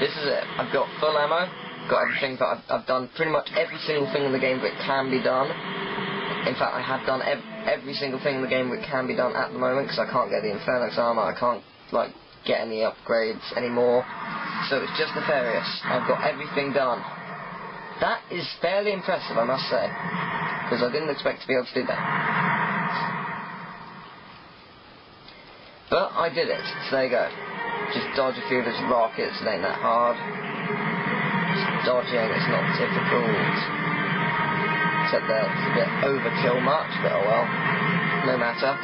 This is it. I've got full ammo, got everything, but I've done pretty much every single thing in the game that can be done. In fact, I have done every single thing in the game that can be done at the moment, because I can't get the Nefarious armor, I can't, like, get any upgrades anymore. So it's just Nefarious. I've got everything done. That is fairly impressive, I must say, because I didn't expect to be able to do that. But I did it, so there you go. Just dodge a few of those rockets, it ain't that hard. Just dodging, it's not difficult. Except that it's a bit overkill much, but oh well. No matter.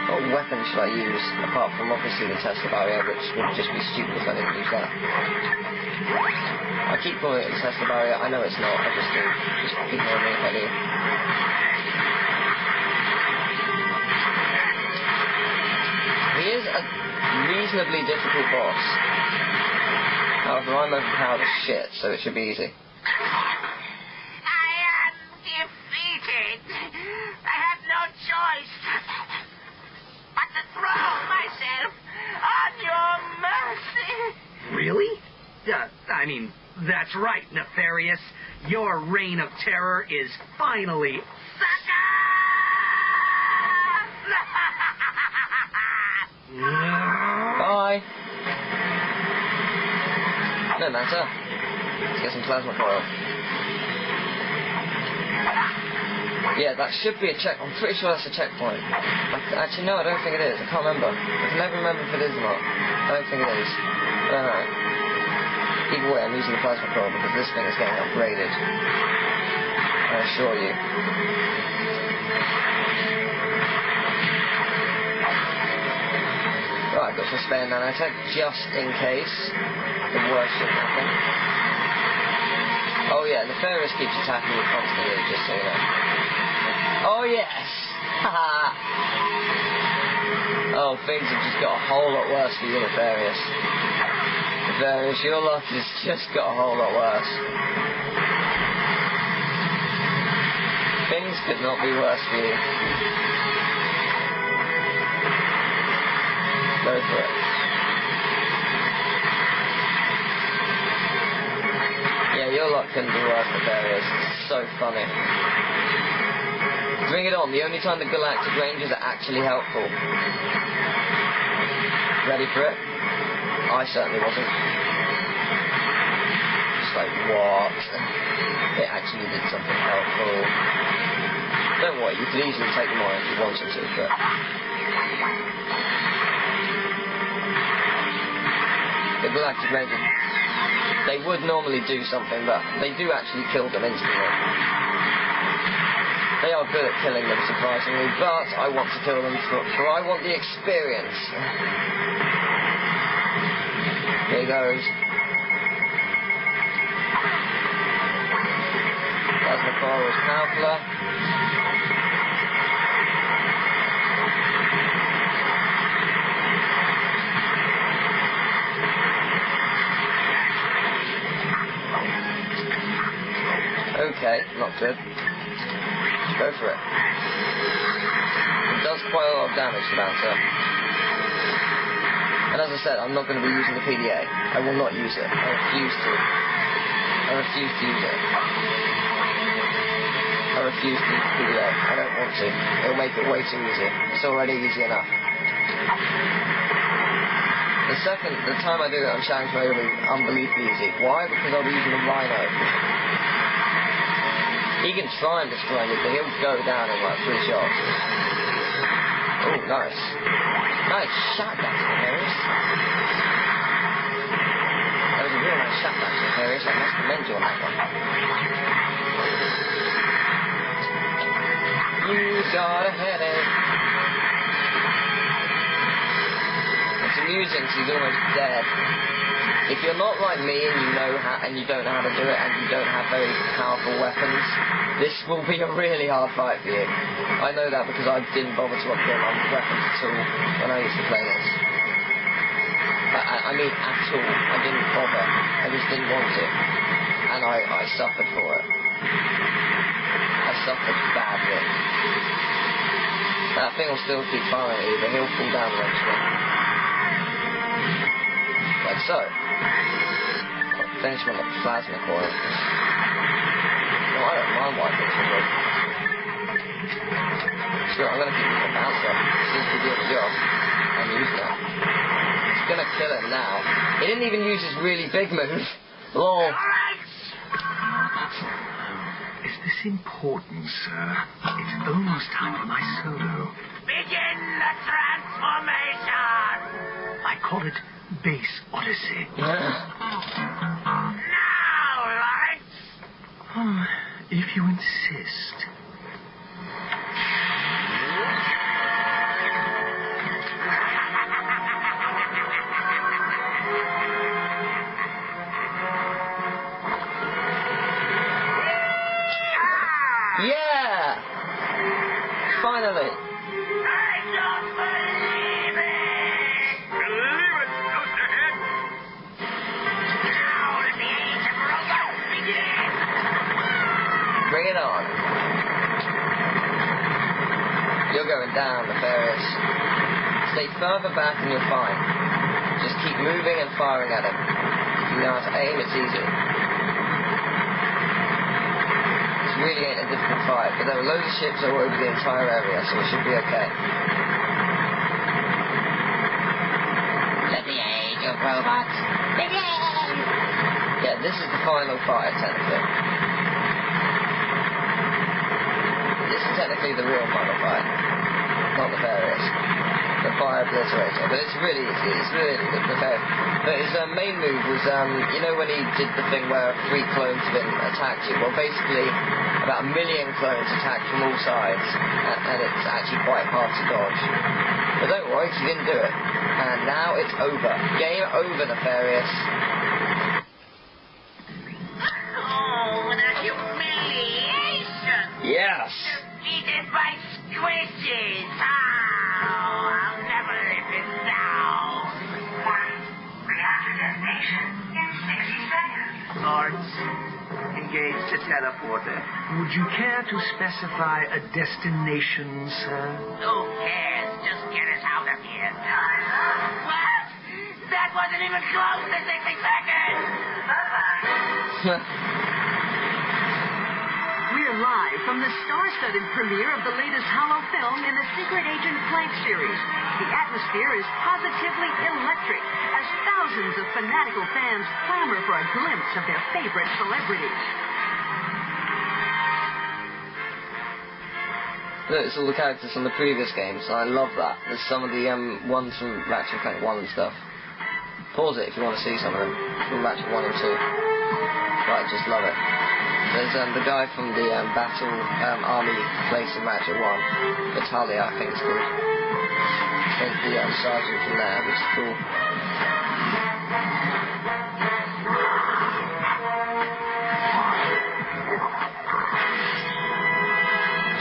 What weapon should I use, apart from obviously the Tesla barrier, which would just be stupid if I didn't use that. I keep calling it the Tesla barrier, I know it's not, I just do. Just ignore me if I do. He is a reasonably difficult boss. However, I'm overpowered as shit, so it should be easy. I am defeated. I have no choice but to throw myself on your mercy. Really? I mean, that's right, Nefarious. Your reign of terror is finally... Bye! No matter. Let's get some plasma coil. Yeah, that should be a check. I'm pretty sure that's a checkpoint. Actually, no, I don't think it is. I can't remember. I can never remember if it is or not. I don't think it is. I don't know. Either way, I'm using the plasma coil because this thing is getting upgraded. I assure you. Right, I've got some spare nanotech just in case the worst should happen. Oh yeah, Nefarious keeps attacking you constantly, just so you know. Oh yes! Haha! Oh, things have just got a whole lot worse for you, Nefarious. Nefarious, your luck has just got a whole lot worse. Things could not be worse for you. Go for it. Yeah, your luck couldn't be worse, Nefarious. It's so funny. Bring it on, the only time the galactic ranges are actually helpful. Ready for it? I certainly wasn't. Just like, what? It actually did something helpful. Don't worry, you could easily take them on if you wanted to, but... The galactic ranges, they would normally do something, but they do actually kill them instantly. They are good at killing them, surprisingly, but I want to kill them for I want the experience. Here goes. Plasma coil is powerful. Okay, not good. Go for it. It does quite a lot of damage, the bouncer. And as I said, I'm not going to be using the PDA. I will not use it. I refuse to. I refuse to use it. I refuse to use the PDA. I don't want to. It'll make it way too easy. It's already easy enough. The time I do it on challenge mode will be unbelievably easy. Why? Because I'll be using the Rhino. He can try and destroy me, but he'll go down in like 3 shots. Oh, nice. Nice shot, that's Nefarious. That was a real nice shot, that's Nefarious. I must commend you on that one. You got a headache. It's amusing because he's almost dead. If you're not like me and you don't know how to do it and you don't have very powerful weapons, this will be a really hard fight for you. I know that because I didn't bother to upgrade my weapons at all when I used to play this. I mean at all. I didn't bother. I just didn't want to. And I suffered for it. I suffered badly. That thing will still keep firing at you, but he'll fall down eventually. Like so. finish him on the plasma coil. No, I don't mind why I finish him with. Sure, I'm gonna keep him on bounce up. Seems to be doing the job. I'm using that. It's gonna kill him now. He didn't even use his really big move. Lol. Is this important, sir? It's almost time for my solo. Begin the transformation! I call it Base Odyssey. Now, Lawrence! If you insist. Yeah! Finally! I don't believe it! Believe it, Toasterhead! Now let the age of robots begin! Bring it on. You're going down, Nefarious. Stay further back and you're fine. Just keep moving and firing at him. If you know how to aim, it's easy. Really ain't a difficult fight, but there were loads of ships all over the entire area, so it should be okay. Let the age of robots begin! Yeah, this is the final fight, technically. This is technically the real final fight, not Nefarious. The fire obliterator, but it's really easy, it's really Nefarious. But his main move was, you know when he did the thing where 3 clones of him attacked you? Well, basically, about 1 million clones attacked from all sides, and it's actually quite hard to dodge. But don't worry, he didn't do it. And now it's over. Game over, Nefarious. Oh, the humiliation! Yes! Defeated by squishes! Oh, I'll never live this down! Reactor destination in 60 seconds. Lawrence, engage the teleporter. Would you care to specify a destination, sir? Who cares? Just get us out of here. What? That wasn't even close to 60 seconds! Bye-bye. We're live from the star-studded premiere of the latest Hollow film in the Secret Agent Clank series. The atmosphere is positively electric as thousands of fanatical fans clamor for a glimpse of their favorite celebrities. Look, it's all the characters from the previous games, and I love that. There's some of the ones from Ratchet and Clank 1 and stuff. Pause it if you want to see some of them from Ratchet 1 and 2. But I just love it. There's the guy from the Battle Army place in Ratchet 1, Battaglia, I think it's called. There's the sergeant from there, which is cool.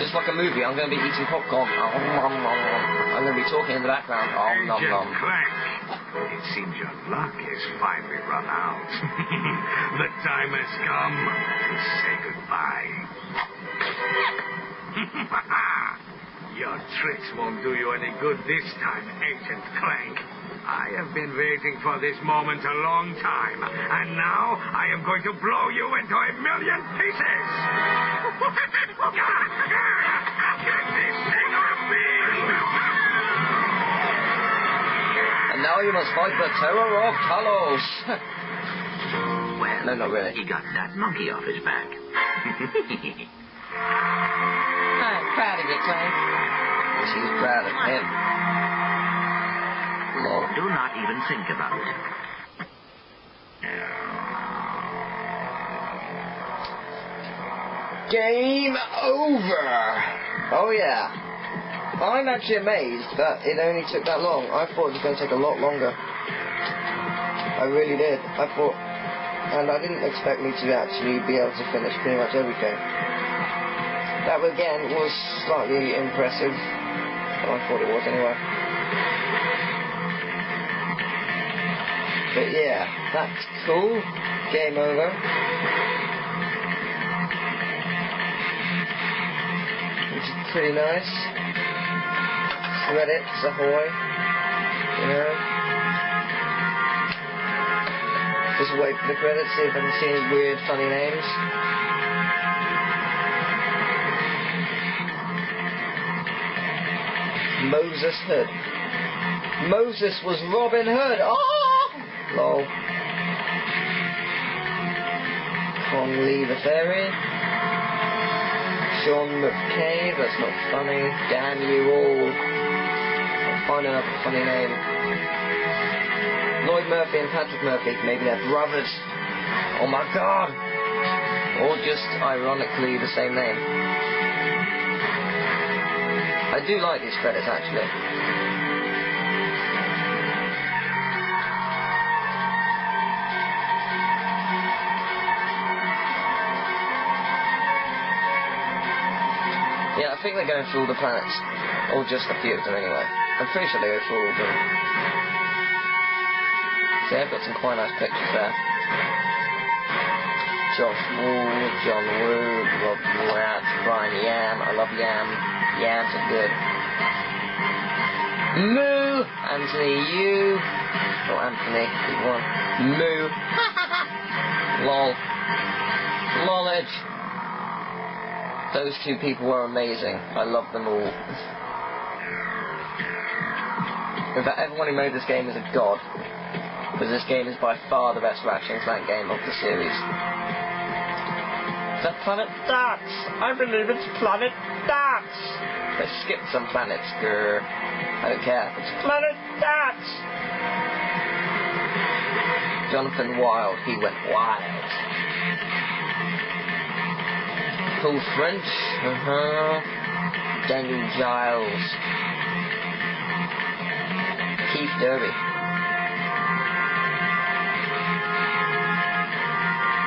Just like a movie, I'm going to be eating popcorn. I'm going to be talking in the background. Agent Clank, it seems your luck has finally run out. The time has come to say goodbye. Your tricks won't do you any good this time, Agent Clank. I have been waiting for this moment a long time, and now I am going to blow you into a million pieces! Get this thing off me! And now you must fight the terror of Talos. Well, No, not really. he got that monkey off his back. I'm proud of you, Clank. She's proud of him. Lol. Do not even think about it. Game over! Oh yeah. I'm actually amazed that it only took that long. I thought it was going to take a lot longer. I really did. I thought... And I didn't expect me to actually be able to finish pretty much everything. That, again, was slightly impressive. Well, I thought it was anyway. But yeah, that's cool. Game over. Which is pretty nice. Credits ahoy. You know. Just wait for the credits, see if I can see any weird, funny names. Moses Hood. Moses was Robin Hood. Oh! Lol. Kong Lee the Fairy. Sean McCabe. That's not funny. Damn you all. I'll find another funny name. Lloyd Murphy and Patrick Murphy. Maybe they're brothers. Oh my god. Or just ironically the same name. I do like these credits actually. Yeah, I think they're going through all the planets. Or just a few of them anyway. I'm pretty sure they go through all of them. See, I've got some quite nice pictures there. Josh Wall, John Woo, Rob Rat, Brian Yam. I love Yam. Yams are good. Moo! Anthony Yu. Oh, Anthony, good one. Moo. Lol. Knowledge. Those two people were amazing. I love them all. In fact, everyone who made this game is a god. Because this game is by far the best Ratchet and Clank game of the series. Is that Planet Darts? I believe it's Planet Darts! They skipped some planets, grr. I don't care. It's Planet Darts! Jonathan Wild, he went wild. Paul French, Daniel Giles. Keith Derby.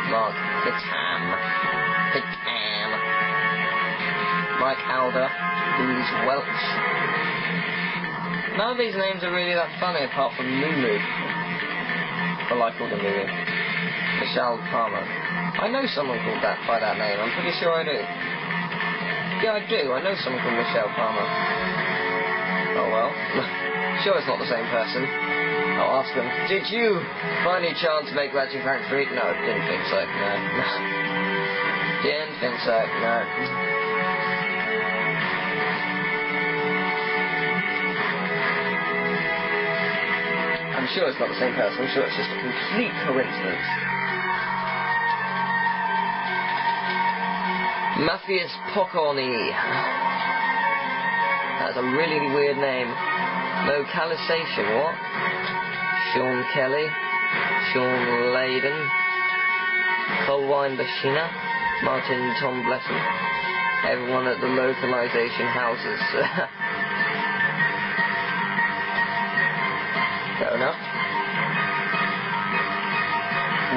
Mark Fitzham. Mike Alder, Louise Welch. None of these names are really that funny apart from Lulu. I like all the Lulu. Michelle Palmer. I know someone called that by that name, I'm pretty sure I do. Yeah, I do. I know someone called Michelle Palmer. Oh well. Sure it's not the same person. I'll ask them, did you by any chance make Ratchet and Clank 3? No, didn't think so. No. Didn't think so. No. I'm sure it's not the same person. I'm sure it's just a complete coincidence. Matthias Pocconi. That's a really weird name. Localization, what? Sean Kelly. Sean Layden. Colwine Bashina. Martin Tom Blesson. Everyone at the localization houses. Fair enough.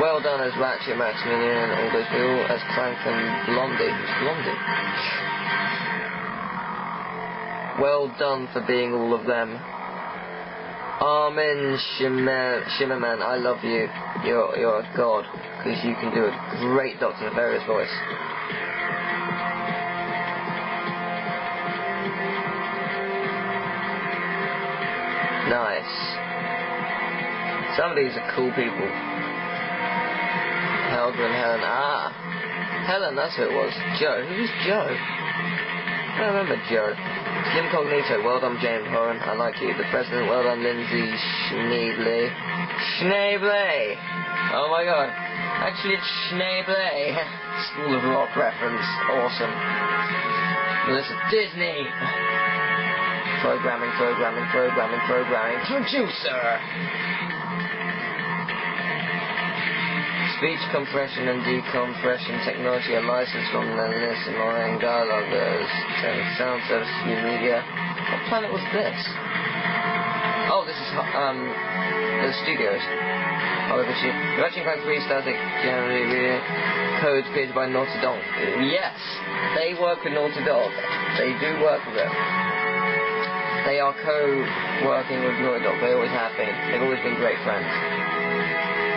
Well done as Ratchet, Maximilian, and all those people, as Clank and Blondie. Who's Blondie? Well done for being all of them. Armin Shimmerman, I love you. You're a god, because you can do a great Dr. Nefarious voice. Nice. Some of these are cool people. Helga and Helen. Ah, Helen, that's who it was. Joe. Who's Joe? I don't remember Joe. Jim Cognito. Well done, James Horan. I like you. The President. Well done, Lindsay Schneebly. Schneebly. Oh my God. Actually, it's Schneebly. School of Rock reference. Awesome. Melissa Disney. Programming. Producer. Speech compression and decompression technology, a license from the listening dialoguers, sound service, new media. What planet was this? Oh, this is the studios. Oh, look at you. Ratchet and Clank 3 static generally codes created by Naughty Dog. Yes, they work with Naughty Dog. They do work with it. They are co-working with Naughty Dog. They always have been. They've always been great friends.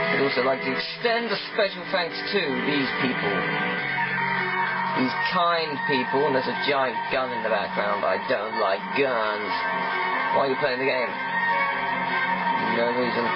I'd also like to extend a special thanks to these people. These kind people, and there's a giant gun in the background. I don't like guns. Why are you playing the game? No reason.